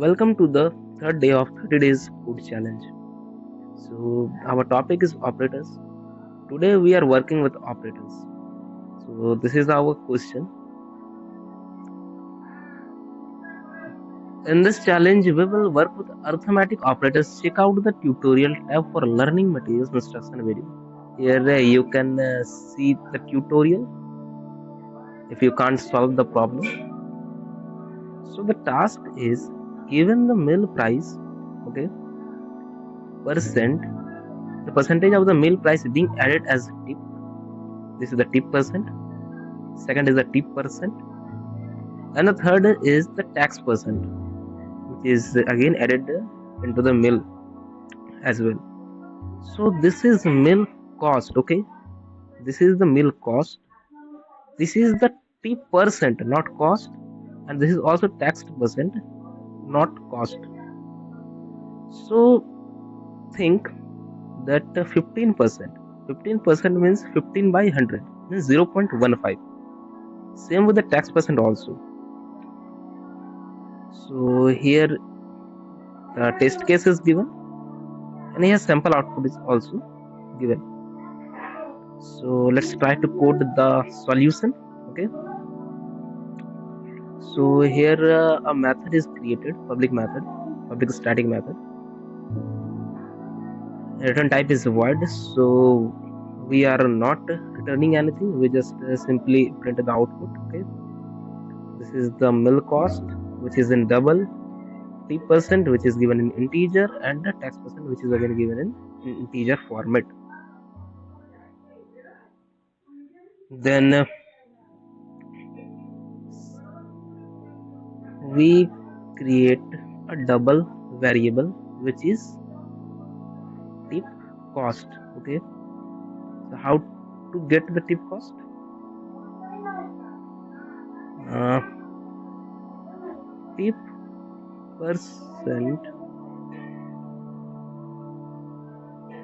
Welcome to the third day of 30 days food challenge. So our topic is operators. Today we are working with operators. So this is our question. In this challenge we will work with arithmetic operators. Check out the tutorial tab for learning materials instruction video. Here you can see the tutorial if you can't solve the problem. So the task is given the meal price, okay, percent, the percentage of the meal price being added as tip. This is the tip percent. Second is the tip percent, and the third is the tax percent, which is again added into the meal as well. So this is meal cost. Okay, this is the meal cost. This is the tip percent, not cost, and this is also taxed percent, not cost. So think that 15%. 15% means 15 by 100 means 0.15. Same with the tax percent also. So here the test case is given, and here sample output is also given. So let's try to code the solution. Okay, so here a method is created, public static method. Return type is void, so we are not returning anything, we just simply print the output. Okay, this is the mill cost, which is in double, t percent, which is given in integer, and the tax percent, which is again given in integer format. Then we create a double variable, which is tip cost. Okay, so how to get the tip cost? uh, Tip percent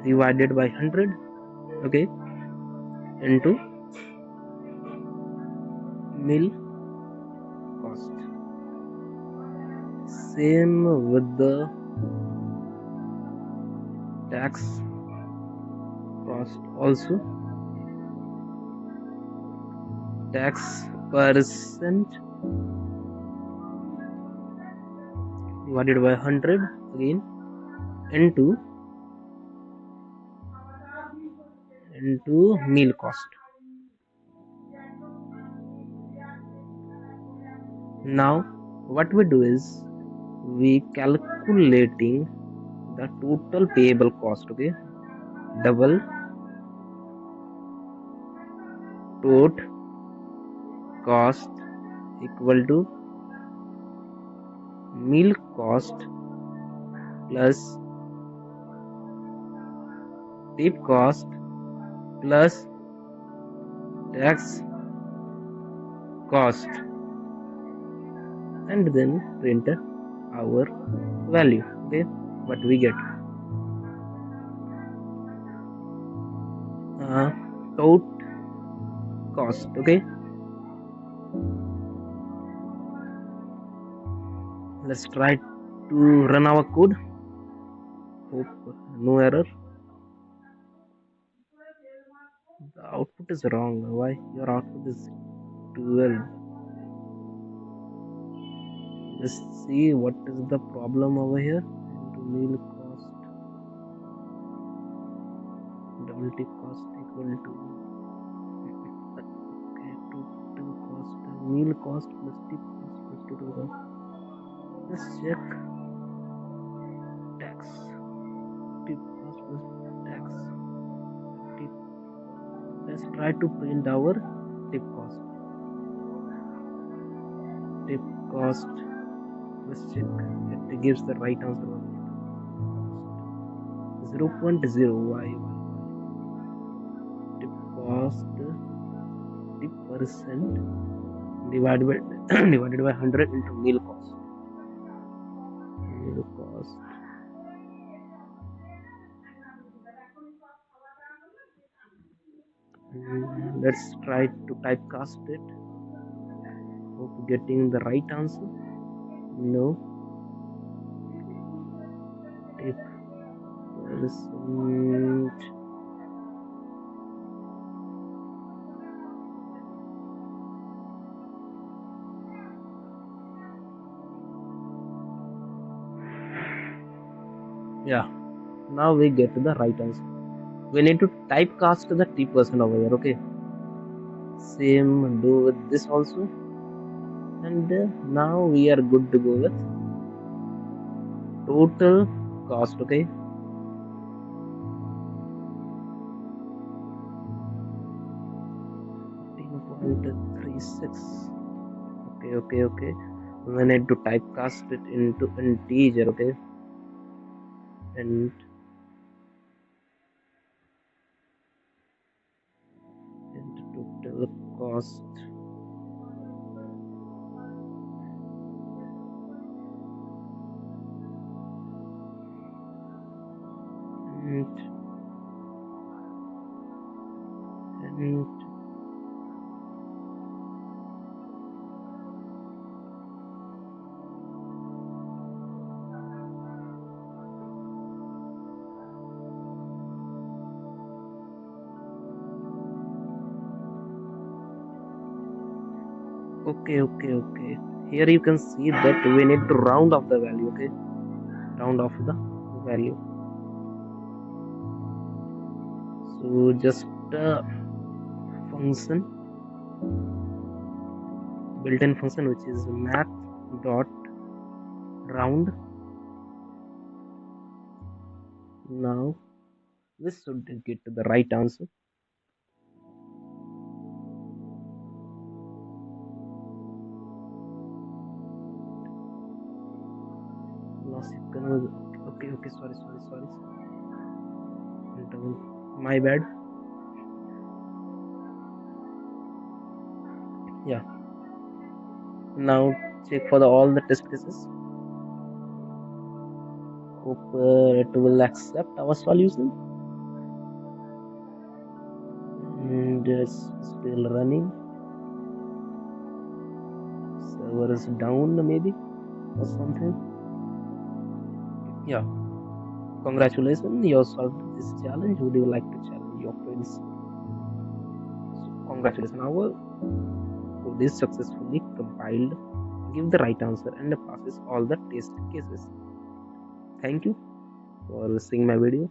divided by 100, okay, into meal cost. Same with the tax cost also. Tax percent divided by 100 again into meal cost. Now what we do is we calculating the total payable cost. Okay, double tot cost equal to meal cost plus tip cost plus tax cost, and then print our value. Okay, what we get, tot cost. Okay, let's try to run our code. Hope no error. The output is wrong. Why your output is 12? Let's see what is the problem over here. Into meal cost, double tip cost equal to, okay, total cost, meal cost plus tip cost plus total cost. Let's check tax, tip cost plus tax tip. Let's try to print our tip cost. Tip cost, let's check it gives the right answer or not. 0.0. Why tip cost, tip percent divided by divided by 100 into meal cost. Meal cost, let's try to typecast it. Hope getting the right answer. No, recent. Yeah, now we get to the right answer. We need to typecast the T% over here. Okay, same do with this also, and now we are good to go with total cost. Okay, 15.36. Okay. We need to typecast it into integer. Okay, and total cost. And okay. Here you can see that we need to round off the value. Okay, round off the value. So just function, built-in function, which is math dot round. Now this should get to the right answer. Last second was okay. Sorry. My bad. Yeah. Now check for all the test cases. Hope it will accept our solution. And it's still running. Server is down maybe or something. Yeah. Congratulations, you solved this challenge. Would you like to challenge your friends? So, congratulations, our code is successfully compiled. Give the right answer and passes all the test cases. Thank you for seeing my video.